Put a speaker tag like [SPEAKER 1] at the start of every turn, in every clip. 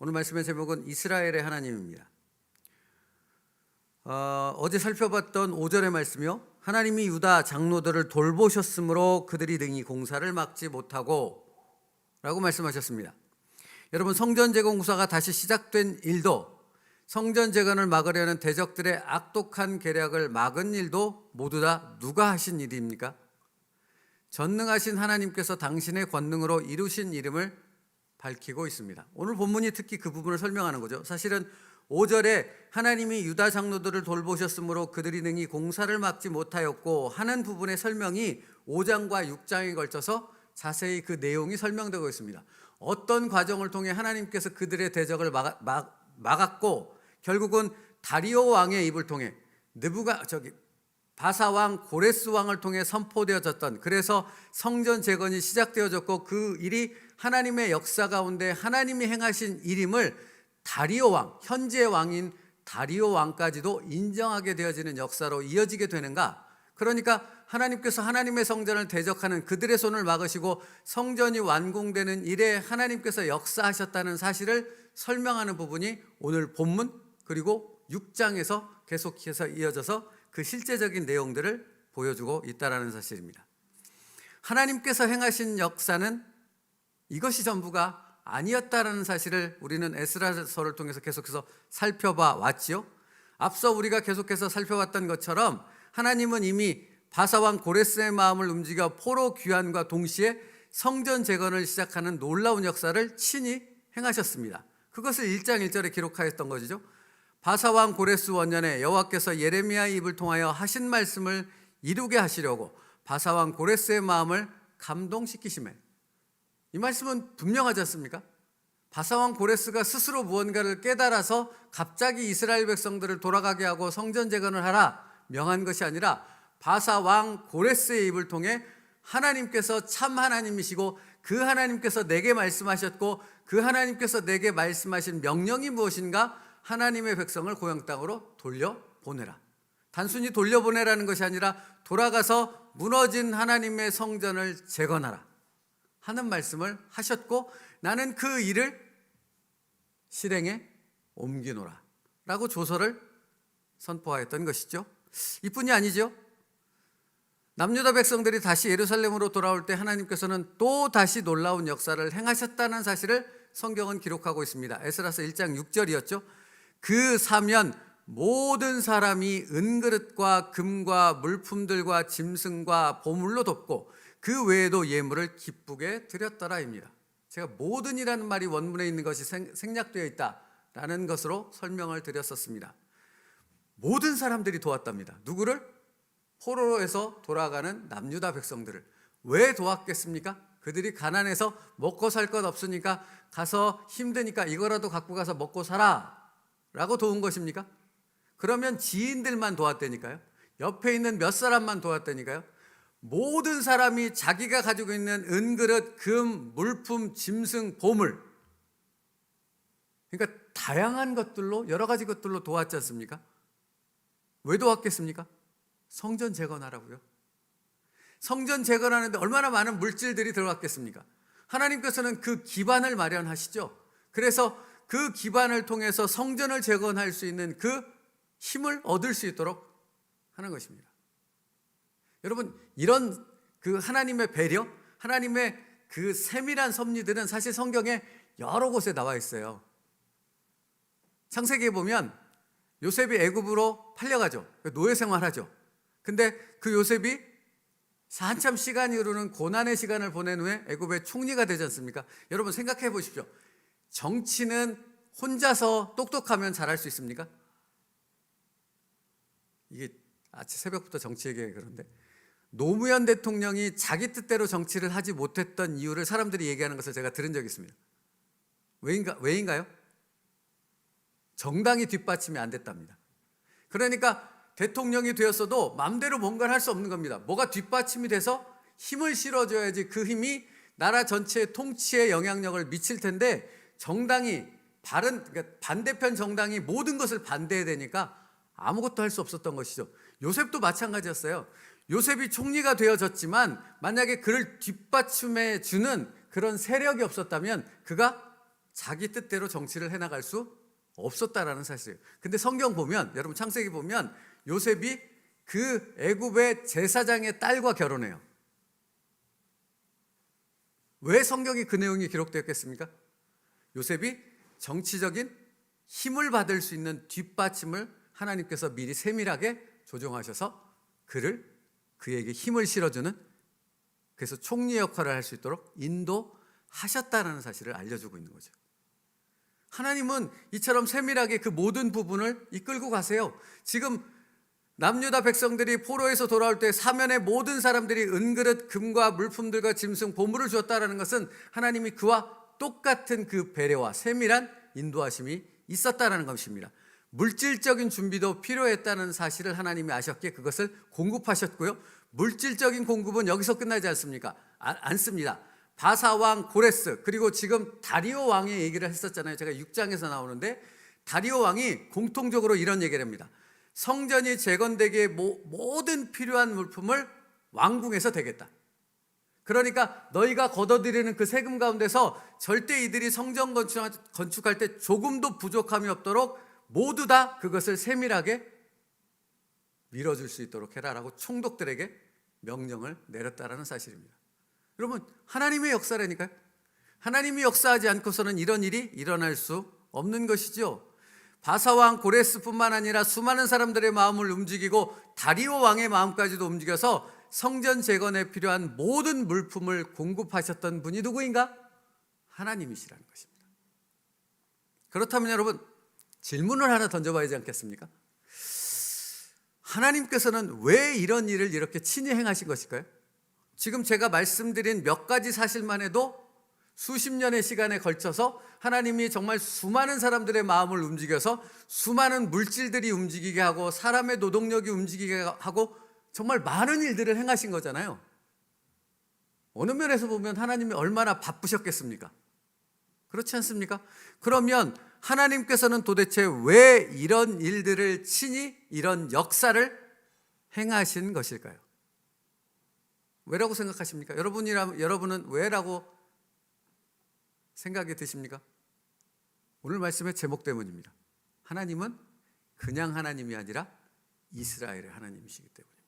[SPEAKER 1] 오늘 말씀의 제목은 이스라엘의 하나님입니다. 어제 살펴봤던 5절의 말씀이요, 하나님이 유다 장로들을 돌보셨으므로 그들이 능히 공사를 막지 못하고 라고 말씀하셨습니다. 여러분, 성전 재건 공사가 다시 시작된 일도, 성전 재건을 막으려는 대적들의 악독한 계략을 막은 일도 모두 다 누가 하신 일입니까? 전능하신 하나님께서 당신의 권능으로 이루신 이름을 밝히고 있습니다. 오늘 본문이 특히 그 부분을 설명하는 거죠. 사실은 5절에 하나님이 유다 장로들을 돌보셨으므로 그들이 능히 공사를 막지 못하였고 하는 부분의 설명이 5장과 6장에 걸쳐서 자세히 그 내용이 설명되고 있습니다. 어떤 과정을 통해 하나님께서 그들의 대적을 막았고 결국은 다리오 왕의 입을 통해 바사 왕 고레스 왕을 통해 선포되어졌던, 그래서 성전 재건이 시작되어졌고 그 일이 하나님의 역사 가운데 하나님이 행하신 일임을 다리오 왕, 현재 왕인 다리오 왕까지도 인정하게 되어지는 역사로 이어지게 되는가? 그러니까 하나님께서 하나님의 성전을 대적하는 그들의 손을 막으시고 성전이 완공되는 일에 하나님께서 역사하셨다는 사실을 설명하는 부분이 오늘 본문 그리고 6장에서 계속해서 이어져서 그 실제적인 내용들을 보여주고 있다는 사실입니다. 하나님께서 행하신 역사는 이것이 전부가 아니었다라는 사실을 우리는 에스라서를 통해서 계속해서 살펴봐 왔지요. 앞서 우리가 계속해서 살펴봤던 것처럼 하나님은 이미 바사왕 고레스의 마음을 움직여 포로 귀환과 동시에 성전 재건을 시작하는 놀라운 역사를 친히 행하셨습니다. 그것을 1장 1절에 기록하였던 것이죠. 바사왕 고레스 원년에 여호와께서 예레미야의 입을 통하여 하신 말씀을 이루게 하시려고 바사왕 고레스의 마음을 감동시키시매. 이 말씀은 분명하지 않습니까? 바사왕 고레스가 스스로 무언가를 깨달아서 갑자기 이스라엘 백성들을 돌아가게 하고 성전 재건을 하라 명한 것이 아니라 바사왕 고레스의 입을 통해 하나님께서 참 하나님이시고 그 하나님께서 내게 말씀하셨고 그 하나님께서 내게 말씀하신 명령이 무엇인가, 하나님의 백성을 고향 땅으로 돌려보내라. 단순히 돌려보내라는 것이 아니라 돌아가서 무너진 하나님의 성전을 재건하라 하는 말씀을 하셨고, 나는 그 일을 실행에 옮기노라 라고 조서를 선포하였던 것이죠. 이뿐이 아니죠. 남유다 백성들이 다시 예루살렘으로 돌아올 때 하나님께서는 또 다시 놀라운 역사를 행하셨다는 사실을 성경은 기록하고 있습니다. 에스라서 1장 6절이었죠. 그 사면 모든 사람이 은그릇과 금과 물품들과 짐승과 보물로 돕고 그 외에도 예물을 기쁘게 드렸더라입니다. 제가 모든이라는 말이 원문에 있는 것이 생략되어 있다라는 것으로 설명을 드렸었습니다. 모든 사람들이 도왔답니다. 누구를? 포로에서 돌아가는 남유다 백성들을. 왜 도왔겠습니까? 그들이 가난해서 먹고 살 것 없으니까 가서 힘드니까 이거라도 갖고 가서 먹고 살아 라고 도운 것입니까? 그러면 지인들만 도왔다니까요? 옆에 있는 몇 사람만 도왔다니까요? 모든 사람이 자기가 가지고 있는 은그릇, 금, 물품, 짐승, 보물, 그러니까 다양한 것들로, 여러 가지 것들로 도왔지 않습니까? 왜 도왔겠습니까? 성전 재건하라고요. 성전 재건하는데 얼마나 많은 물질들이 들어갔겠습니까? 하나님께서는 그 기반을 마련하시죠. 그래서 그 기반을 통해서 성전을 재건할 수 있는 그 힘을 얻을 수 있도록 하는 것입니다. 여러분, 이런 그 하나님의 배려, 하나님의 그 세밀한 섭리들은 사실 성경에 여러 곳에 나와 있어요. 창세기에 보면 요셉이 애굽으로 팔려가죠. 노예 생활하죠. 근데 그 요셉이 한참 시간이 흐르는 고난의 시간을 보낸 후에 애굽의 총리가 되지 않습니까? 여러분 생각해 보십시오. 정치는 혼자서 똑똑하면 잘할 수 있습니까? 이게 아침 새벽부터 정치 얘기해. 그런데 노무현 대통령이 자기 뜻대로 정치를 하지 못했던 이유를 사람들이 얘기하는 것을 제가 들은 적이 있습니다. 왜인가요? 정당이 뒷받침이 안 됐답니다. 그러니까 대통령이 되었어도 마음대로 뭔가를 할 수 없는 겁니다. 뭐가 뒷받침이 돼서 힘을 실어줘야지 그 힘이 나라 전체의 통치에 영향력을 미칠 텐데, 정당이 그러니까 반대편 정당이 모든 것을 반대해야 되니까 아무것도 할 수 없었던 것이죠. 요셉도 마찬가지였어요. 요셉이 총리가 되어졌지만 만약에 그를 뒷받침해 주는 그런 세력이 없었다면 그가 자기 뜻대로 정치를 해나갈 수 없었다라는 사실이에요. 근데 성경 보면, 여러분 창세기 보면 요셉이 그 애굽의 제사장의 딸과 결혼해요. 왜 성경에 그 내용이 기록되었겠습니까? 요셉이 정치적인 힘을 받을 수 있는 뒷받침을 하나님께서 미리 세밀하게 조정하셔서 그에게 힘을 실어주는, 그래서 총리 역할을 할 수 있도록 인도하셨다는 사실을 알려주고 있는 거죠. 하나님은 이처럼 세밀하게 그 모든 부분을 이끌고 가세요. 지금 남유다 백성들이 포로에서 돌아올 때 사면의 모든 사람들이 은그릇, 금과 물품들과 짐승, 보물을 주었다라는 것은 하나님이 그와 똑같은 그 배려와 세밀한 인도하심이 있었다라는 것입니다. 물질적인 준비도 필요했다는 사실을 하나님이 아셨기에 그것을 공급하셨고요. 물질적인 공급은 여기서 끝나지 않습니까? 않습니다. 바사왕 고레스, 그리고 지금 다리오 왕의 얘기를 했었잖아요. 제가 6장에서 나오는데 다리오 왕이 공통적으로 이런 얘기를 합니다. 성전이 재건되기에 모든 필요한 물품을 왕궁에서 대겠다. 그러니까 너희가 걷어들이는 그 세금 가운데서 절대 이들이 성전 건축할 때 조금도 부족함이 없도록 모두 다 그것을 세밀하게 밀어줄 수 있도록 해라라고 총독들에게 명령을 내렸다라는 사실입니다. 여러분, 하나님의 역사라니까요. 하나님이 역사하지 않고서는 이런 일이 일어날 수 없는 것이죠. 바사왕 고레스뿐만 아니라 수많은 사람들의 마음을 움직이고 다리오 왕의 마음까지도 움직여서 성전 재건에 필요한 모든 물품을 공급하셨던 분이 누구인가? 하나님이시라는 것입니다. 그렇다면 여러분, 질문을 하나 던져봐야 하지 않겠습니까? 하나님께서는 왜 이런 일을 이렇게 친히 행하신 것일까요? 지금 제가 말씀드린 몇 가지 사실만 해도 수십 년의 시간에 걸쳐서 하나님이 정말 수많은 사람들의 마음을 움직여서 수많은 물질들이 움직이게 하고 사람의 노동력이 움직이게 하고 정말 많은 일들을 행하신 거잖아요. 어느 면에서 보면 하나님이 얼마나 바쁘셨겠습니까? 그렇지 않습니까? 그러면 하나님께서는 도대체 왜 이런 일들을 친히, 이런 역사를 행하신 것일까요? 왜라고 생각하십니까? 여러분은 왜라고 생각이 드십니까? 오늘 말씀의 제목 때문입니다. 하나님은 그냥 하나님이 아니라 이스라엘의 하나님이시기 때문입니다.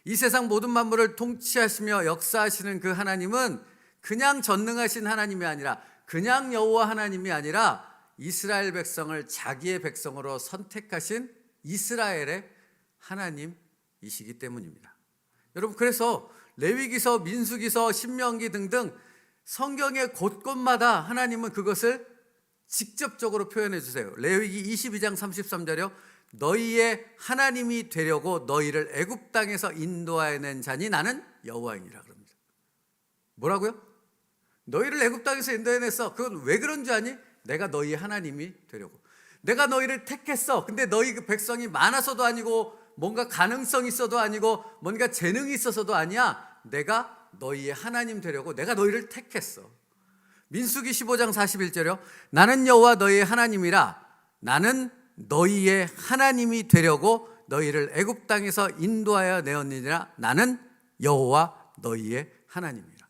[SPEAKER 1] 이 세상 모든 만물을 통치하시며 역사하시는 그 하나님은 그냥 전능하신 하나님이 아니라, 그냥 여호와 하나님이 아니라 이스라엘 백성을 자기의 백성으로 선택하신 이스라엘의 하나님이시기 때문입니다. 여러분, 그래서 레위기서, 민수기서, 신명기 등등 성경의 곳곳마다 하나님은 그것을 직접적으로 표현해 주세요. 레위기 22장 33절이요. 너희의 하나님이 되려고 너희를 애굽 땅에서 인도하여 낸 자니 나는 여호와이니라 그럽니다. 뭐라고요? 너희를 애굽 땅에서 인도해냈어. 그건 왜 그런 줄 아니? 내가 너희의 하나님이 되려고. 내가 너희를 택했어. 근데 너희 그 백성이 많아서도 아니고 뭔가 가능성이 있어도 아니고 뭔가 재능이 있어서도 아니야. 내가 너희의 하나님 되려고 내가 너희를 택했어. 민수기 15장 41절이요. 나는 여호와 너희의 하나님이라. 나는 너희의 하나님이 되려고 너희를 애굽 땅에서 인도하여 내었느니라. 나는 여호와 너희의 하나님이라.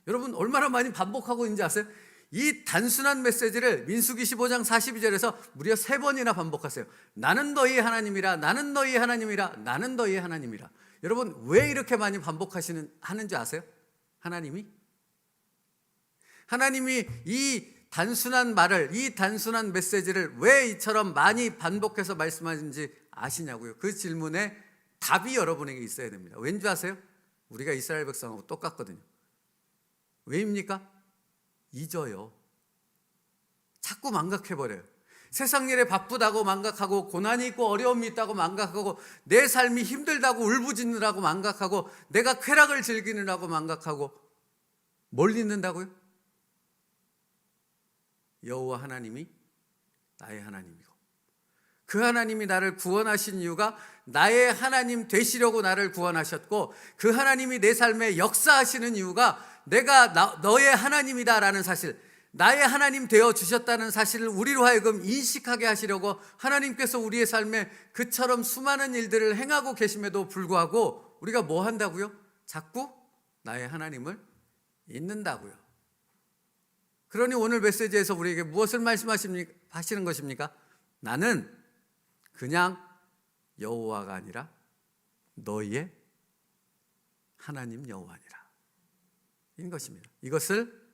[SPEAKER 1] 여러분, 얼마나 많이 반복하고 있는지 아세요? 이 단순한 메시지를 민수기 15장 42절에서 무려 3번이나 반복하세요. 나는 너희의 하나님이라, 나는 너희의 하나님이라, 나는 너희의 하나님이라. 여러분, 왜 이렇게 많이 하는지 아세요? 하나님이 이 단순한 말을, 이 단순한 메시지를 왜 이처럼 많이 반복해서 말씀하시는지 아시냐고요? 그 질문에 답이 여러분에게 있어야 됩니다. 왠지 아세요? 우리가 이스라엘 백성하고 똑같거든요. 왜입니까? 잊어요. 자꾸 망각해버려요. 세상 일에 바쁘다고 망각하고, 고난이 있고 어려움이 있다고 망각하고, 내 삶이 힘들다고 울부짖느라고 망각하고, 내가 쾌락을 즐기느라고 망각하고, 뭘 잊는다고요? 여호와 하나님이 나의 하나님이고, 그 하나님이 나를 구원하신 이유가 나의 하나님 되시려고 나를 구원하셨고, 그 하나님이 내 삶에 역사하시는 이유가 내가 너의 하나님이다라는 사실, 나의 하나님 되어 주셨다는 사실을 우리로 하여금 인식하게 하시려고 하나님께서 우리의 삶에 그처럼 수많은 일들을 행하고 계심에도 불구하고 우리가 뭐 한다고요? 자꾸 나의 하나님을 있는다고요. 그러니 오늘 메시지에서 우리에게 무엇을 말씀하시는 것입니까? 나는 그냥 여호와가 아니라 너희의 하나님 여호와니라. 인 것입니다. 이것을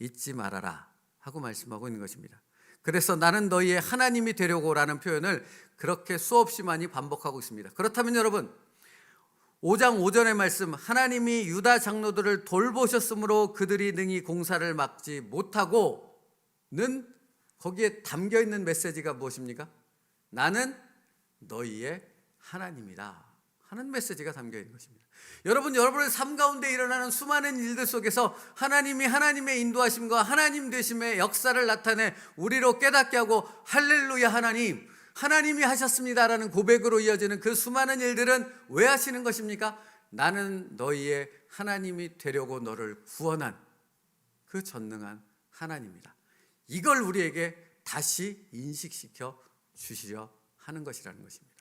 [SPEAKER 1] 잊지 말아라 하고 말씀하고 있는 것입니다. 그래서 나는 너희의 하나님이 되려고 라는 표현을 그렇게 수없이 많이 반복하고 있습니다. 그렇다면 여러분, 5장 5절의 말씀, 하나님이 유다 장로들을 돌보셨으므로 그들이 능히 공사를 막지 못하고는 거기에 담겨 있는 메시지가 무엇입니까? 나는 너희의 하나님이다 하는 메시지가 담겨 있는 것입니다. 여러분, 여러분의 삶 가운데 일어나는 수많은 일들 속에서 하나님이 하나님의 인도하심과 하나님 되심의 역사를 나타내 우리로 깨닫게 하고 할렐루야 하나님이 하셨습니다라는 고백으로 이어지는 그 수많은 일들은 왜 하시는 것입니까? 나는 너희의 하나님이 되려고 너를 구원한 그 전능한 하나님이다. 이걸 우리에게 다시 인식시켜 주시려 하는 것이라는 것입니다.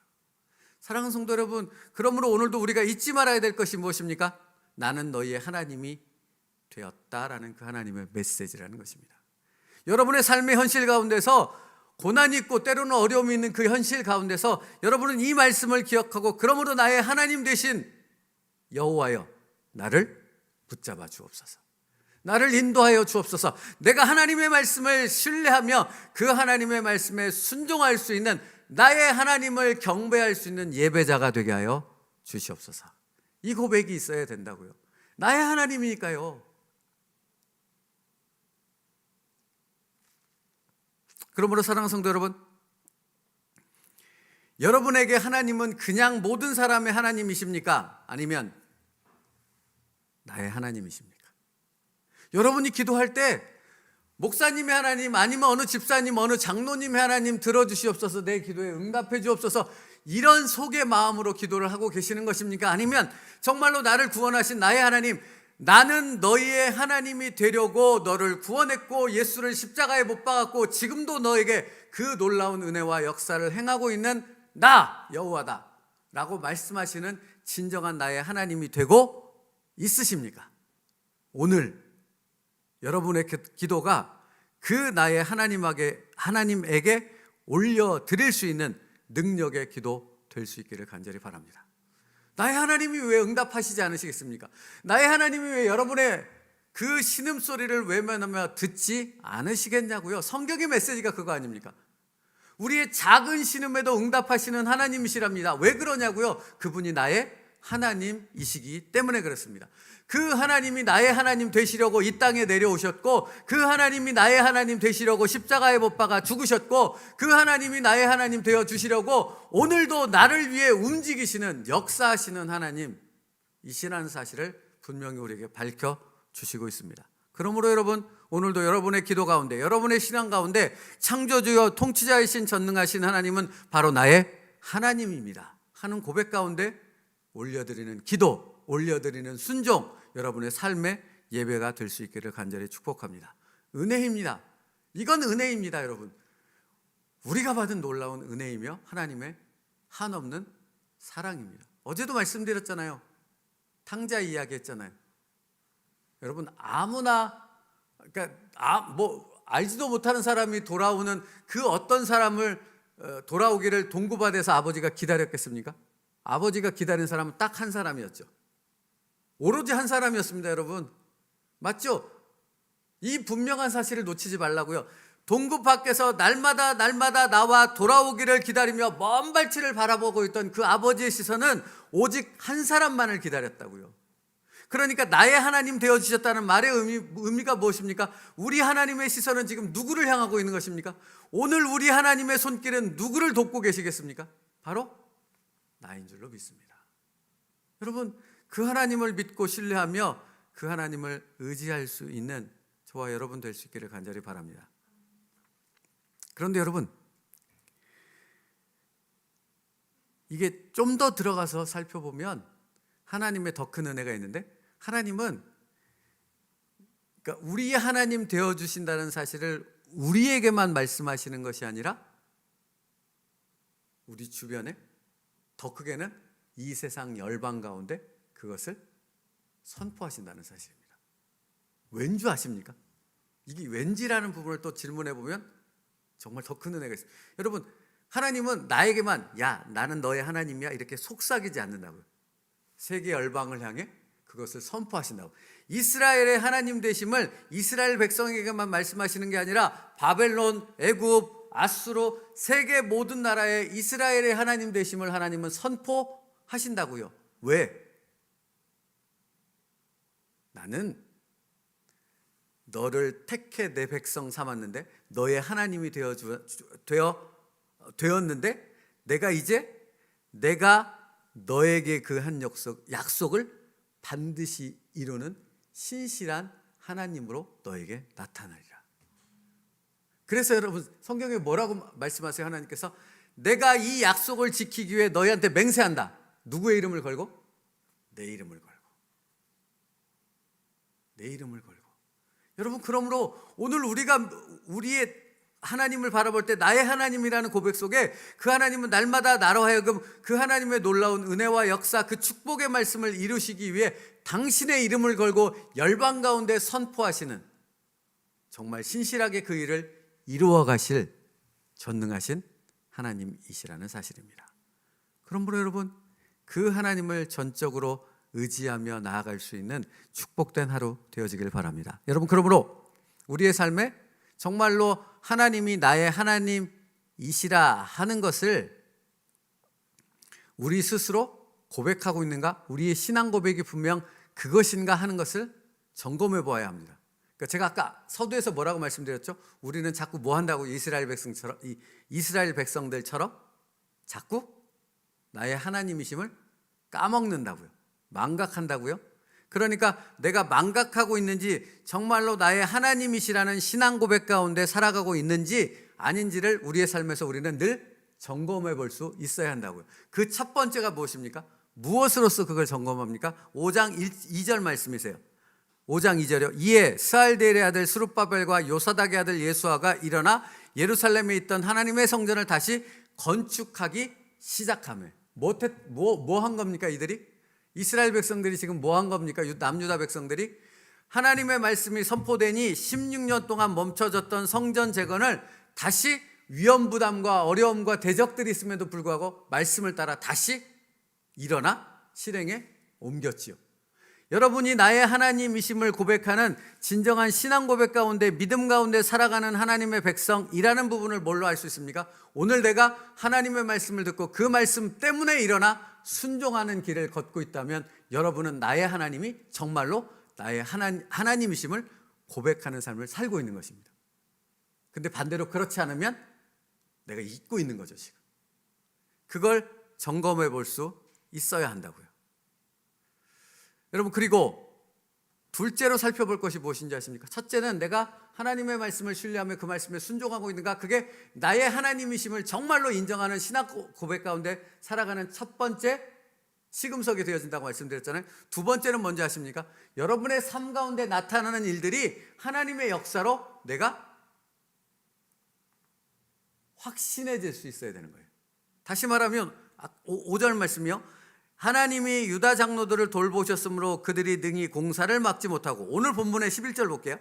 [SPEAKER 1] 사랑하는 성도 여러분, 그러므로 오늘도 우리가 잊지 말아야 될 것이 무엇입니까? 나는 너희의 하나님이 되었다라는 그 하나님의 메시지라는 것입니다. 여러분의 삶의 현실 가운데서 고난이 있고 때로는 어려움이 있는 그 현실 가운데서 여러분은 이 말씀을 기억하고, 그러므로 나의 하나님 되신 여호와여 나를 붙잡아 주옵소서, 나를 인도하여 주옵소서. 내가 하나님의 말씀을 신뢰하며 그 하나님의 말씀에 순종할 수 있는, 나의 하나님을 경배할 수 있는 예배자가 되게 하여 주시옵소서. 이 고백이 있어야 된다고요. 나의 하나님이니까요. 그러므로 사랑하는 성도 여러분, 여러분에게 하나님은 그냥 모든 사람의 하나님이십니까? 아니면 나의 하나님이십니까? 여러분이 기도할 때 목사님의 하나님, 아니면 어느 집사님, 어느 장로님의 하나님 들어주시옵소서, 내 기도에 응답해 주옵소서, 이런 속의 마음으로 기도를 하고 계시는 것입니까? 아니면 정말로 나를 구원하신 나의 하나님, 나는 너희의 하나님이 되려고 너를 구원했고 예수를 십자가에 못 박았고 지금도 너에게 그 놀라운 은혜와 역사를 행하고 있는 나 여호와다 라고 말씀하시는 진정한 나의 하나님이 되고 있으십니까? 오늘 여러분의 기도가 그 나의 하나님에게 올려드릴 수 있는 능력의 기도 될 수 있기를 간절히 바랍니다. 나의 하나님이 왜 응답하시지 않으시겠습니까? 나의 하나님이 왜 여러분의 그 신음소리를 외면하며 듣지 않으시겠냐고요? 성경의 메시지가 그거 아닙니까? 우리의 작은 신음에도 응답하시는 하나님이시랍니다. 왜 그러냐고요? 그분이 나의 하나님이시기 때문에 그렇습니다. 그 하나님이 나의 하나님 되시려고 이 땅에 내려오셨고, 그 하나님이 나의 하나님 되시려고 십자가에 못 박아 죽으셨고, 그 하나님이 나의 하나님 되어 주시려고 오늘도 나를 위해 움직이시는, 역사하시는 하나님이시라는 사실을 분명히 우리에게 밝혀 주시고 있습니다. 그러므로 여러분, 오늘도 여러분의 기도 가운데, 여러분의 신앙 가운데 창조주여 통치자이신 전능하신 하나님은 바로 나의 하나님입니다 하는 고백 가운데 올려드리는 기도, 올려드리는 순종, 여러분의 삶의 예배가 될 수 있기를 간절히 축복합니다. 은혜입니다. 이건 은혜입니다, 여러분. 우리가 받은 놀라운 은혜이며 하나님의 한없는 사랑입니다. 어제도 말씀드렸잖아요. 탕자 이야기 했잖아요. 여러분, 아무나, 그러니까 알지도 못하는 사람이 돌아오는 그 어떤 사람을 돌아오기를 동구밭에서 아버지가 기다렸겠습니까? 아버지가 기다린 사람은 딱 한 사람이었죠. 오로지 한 사람이었습니다, 여러분. 맞죠? 이 분명한 사실을 놓치지 말라고요. 동굴 밖에서 날마다 나와 돌아오기를 기다리며 먼 발치를 바라보고 있던 그 아버지의 시선은 오직 한 사람만을 기다렸다고요. 그러니까 나의 하나님 되어주셨다는 말의 의미가 무엇입니까? 우리 하나님의 시선은 지금 누구를 향하고 있는 것입니까? 오늘 우리 하나님의 손길은 누구를 돕고 계시겠습니까? 바로 나인 줄로 믿습니다. 여러분, 그 하나님을 믿고 신뢰하며 그 하나님을 의지할 수 있는 저와 여러분 될 수 있기를 간절히 바랍니다. 그런데 여러분, 이게 좀 더 들어가서 살펴보면 하나님의 더 큰 은혜가 있는데, 하나님은, 그러니까 우리의 하나님 되어주신다는 사실을 우리에게만 말씀하시는 것이 아니라 우리 주변에, 더 크게는 이 세상 열방 가운데 그것을 선포하신다는 사실입니다. 왠 줄 아십니까? 이게 왠지라는 부분을 또 질문해 보면 정말 더 큰 은혜가 있어요. 여러분, 하나님은 나에게만 야 나는 너의 하나님이야 이렇게 속삭이지 않는다고요. 세계 열방을 향해 그것을 선포하신다고. 이스라엘의 하나님 되심을 이스라엘 백성에게만 말씀하시는 게 아니라 바벨론, 애굽, 아수르 세계 모든 나라에 이스라엘의 하나님 되심을 하나님은 선포하신다고요. 왜? 나는 너를 택해 내 백성 삼았는데 너의 하나님이 되었는데 내가 너에게 그 한 약속을 반드시 이루는 신실한 하나님으로 너에게 나타나리라. 그래서 여러분 성경에 뭐라고 말씀하세요? 하나님께서 내가 이 약속을 지키기 위해 너희한테 맹세한다. 누구의 이름을 걸고? 내 이름을 걸고. 내 이름을 걸고. 여러분, 그러므로 오늘 우리가 우리의 하나님을 바라볼 때 나의 하나님이라는 고백 속에 그 하나님은 날마다 나로 하여금 그 하나님의 놀라운 은혜와 역사, 그 축복의 말씀을 이루시기 위해 당신의 이름을 걸고 열방 가운데 선포하시는, 정말 신실하게 그 일을 이루어 가실 전능하신 하나님이시라는 사실입니다. 그러므로 여러분, 그 하나님을 전적으로 의지하며 나아갈 수 있는 축복된 하루 되어지길 바랍니다. 여러분, 그러므로 우리의 삶에 정말로 하나님이 나의 하나님이시라 하는 것을 우리 스스로 고백하고 있는가? 우리의 신앙 고백이 분명 그것인가 하는 것을 점검해 보아야 합니다. 그러니까 제가 아까 서두에서 뭐라고 말씀드렸죠? 우리는 자꾸 뭐 한다고? 이스라엘 백성들처럼 자꾸 나의 하나님이심을 까먹는다고요. 망각한다고요. 그러니까 내가 망각하고 있는지 정말로 나의 하나님이시라는 신앙 고백 가운데 살아가고 있는지 아닌지를 우리의 삶에서 우리는 늘 점검해 볼 수 있어야 한다고요. 그 첫 번째가 무엇입니까? 무엇으로서 그걸 점검합니까? 5장 2절 말씀이세요. 5장 2절이요. 이에 스알디엘의 아들 스룹바벨과 요사닥의 아들 예수아가 일어나 예루살렘에 있던 하나님의 성전을 다시 건축하기 시작하며. 뭐 한 겁니까 이들이? 이스라엘 백성들이 지금 뭐 한 겁니까? 남유다 백성들이 하나님의 말씀이 선포되니 16년 동안 멈춰졌던 성전 재건을 다시 위험 부담과 어려움과 대적들이 있음에도 불구하고 말씀을 따라 다시 일어나 실행에 옮겼지요. 여러분이 나의 하나님이심을 고백하는 진정한 신앙 고백 가운데 믿음 가운데 살아가는 하나님의 백성이라는 부분을 뭘로 알 수 있습니까? 오늘 내가 하나님의 말씀을 듣고 그 말씀 때문에 일어나 순종하는 길을 걷고 있다면 여러분은 나의 하나님이 정말로 나의 하나님이심을 고백하는 삶을 살고 있는 것입니다. 근데 반대로 그렇지 않으면 내가 잊고 있는 거죠 지금. 그걸 점검해 볼 수 있어야 한다고요. 여러분, 그리고 둘째로 살펴볼 것이 무엇인지 아십니까? 첫째는 내가 하나님의 말씀을 신뢰하며 그 말씀에 순종하고 있는가? 그게 나의 하나님이심을 정말로 인정하는 신앙 고백 가운데 살아가는 첫 번째 시금석이 되어진다고 말씀드렸잖아요. 두 번째는 뭔지 아십니까? 여러분의 삶 가운데 나타나는 일들이 하나님의 역사로 내가 확신해질 수 있어야 되는 거예요. 다시 말하면 5절 말씀이요. 하나님이 유다 장로들을 돌보셨으므로 그들이 능히 공사를 막지 못하고, 오늘 본문의 11절 볼게요.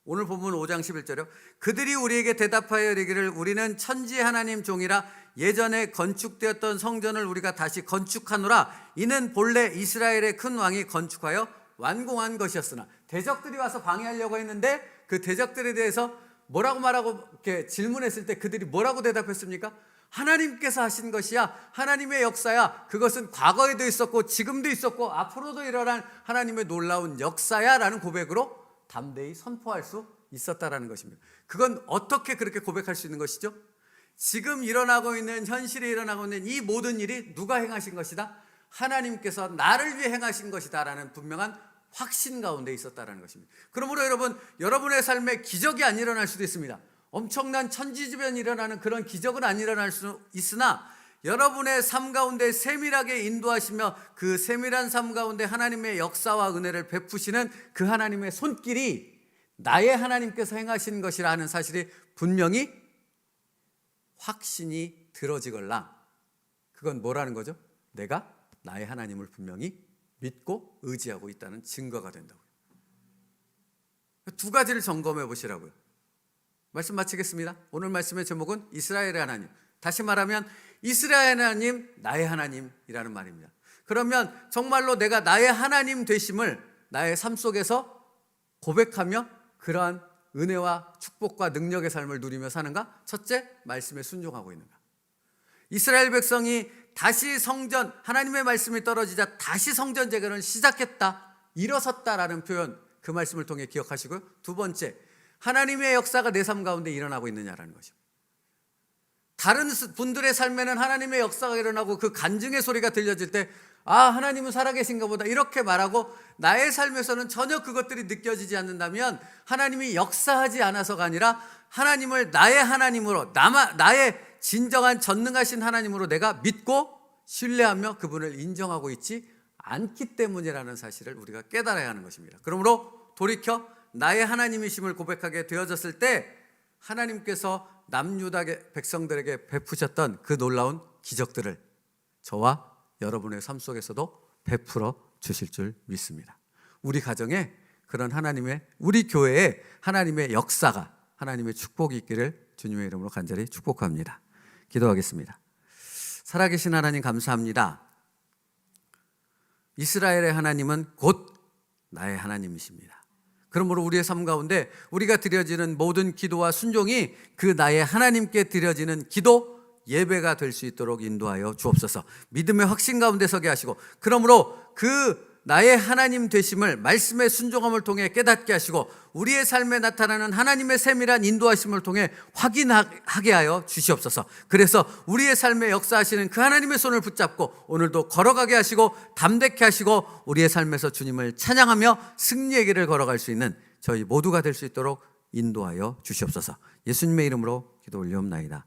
[SPEAKER 1] 오늘 본문 5장 11절이요. 그들이 우리에게 대답하여 이르기를 우리는 천지 하나님 종이라 예전에 건축되었던 성전을 우리가 다시 건축하노라. 이는 본래 이스라엘의 큰 왕이 건축하여 완공한 것이었으나. 대적들이 와서 방해하려고 했는데 그 대적들에 대해서 뭐라고 말하고 이렇게 질문했을 때 그들이 뭐라고 대답했습니까? 하나님께서 하신 것이야. 하나님의 역사야. 그것은 과거에도 있었고 지금도 있었고 앞으로도 일어날 하나님의 놀라운 역사야 라는 고백으로 담대히 선포할 수 있었다라는 것입니다. 그건 어떻게 그렇게 고백할 수 있는 것이죠? 지금 일어나고 있는, 현실에 일어나고 있는 이 모든 일이 누가 행하신 것이다? 하나님께서 나를 위해 행하신 것이다 라는 분명한 확신 가운데 있었다라는 것입니다. 그러므로 여러분, 여러분의 삶에 기적이 안 일어날 수도 있습니다. 엄청난 천지지변이 일어나는 그런 기적은 안 일어날 수 있으나 여러분의 삶 가운데 세밀하게 인도하시며 그 세밀한 삶 가운데 하나님의 역사와 은혜를 베푸시는 그 하나님의 손길이 나의 하나님께서 행하신 것이라 하는 사실이 분명히 확신이 들어지걸랑, 그건 뭐라는 거죠? 내가 나의 하나님을 분명히 믿고 의지하고 있다는 증거가 된다고요. 두 가지를 점검해 보시라고요. 말씀 마치겠습니다. 오늘 말씀의 제목은 이스라엘의 하나님. 다시 말하면 이스라엘 하나님, 나의 하나님이라는 말입니다. 그러면 정말로 내가 나의 하나님 되심을 나의 삶 속에서 고백하며 그러한 은혜와 축복과 능력의 삶을 누리며 사는가? 첫째, 말씀에 순종하고 있는가? 이스라엘 백성이 다시 성전, 하나님의 말씀이 떨어지자 다시 성전 재건을 시작했다, 일어섰다라는 표현, 그 말씀을 통해 기억하시고요. 두 번째, 하나님의 역사가 내 삶 가운데 일어나고 있느냐라는 것입니다. 다른 분들의 삶에는 하나님의 역사가 일어나고 그 간증의 소리가 들려질 때 하나님은 살아계신가 보다 이렇게 말하고, 나의 삶에서는 전혀 그것들이 느껴지지 않는다면 하나님이 역사하지 않아서가 아니라 하나님을 나의 하나님으로, 나의 진정한 전능하신 하나님으로 내가 믿고 신뢰하며 그분을 인정하고 있지 않기 때문이라는 사실을 우리가 깨달아야 하는 것입니다. 그러므로 돌이켜 나의 하나님이심을 고백하게 되어졌을 때 하나님께서 남유다 백성들에게 베푸셨던 그 놀라운 기적들을 저와 여러분의 삶 속에서도 베풀어 주실 줄 믿습니다. 우리 가정에 그런 하나님의, 우리 교회에 하나님의 역사가, 하나님의 축복이 있기를 주님의 이름으로 간절히 축복합니다. 기도하겠습니다. 살아계신 하나님 감사합니다. 이스라엘의 하나님은 곧 나의 하나님이십니다. 그러므로 우리의 삶 가운데 우리가 드려지는 모든 기도와 순종이 그 나의 하나님께 드려지는 기도, 예배가 될 수 있도록 인도하여 주옵소서. 믿음의 확신 가운데 서게 하시고, 그러므로 그 나의 하나님 되심을 말씀의 순종함을 통해 깨닫게 하시고, 우리의 삶에 나타나는 하나님의 세밀한 인도하심을 통해 확인하게 하여 주시옵소서. 그래서 우리의 삶에 역사하시는 그 하나님의 손을 붙잡고 오늘도 걸어가게 하시고 담대케 하시고, 우리의 삶에서 주님을 찬양하며 승리의 길을 걸어갈 수 있는 저희 모두가 될 수 있도록 인도하여 주시옵소서. 예수님의 이름으로 기도 올리옵나이다.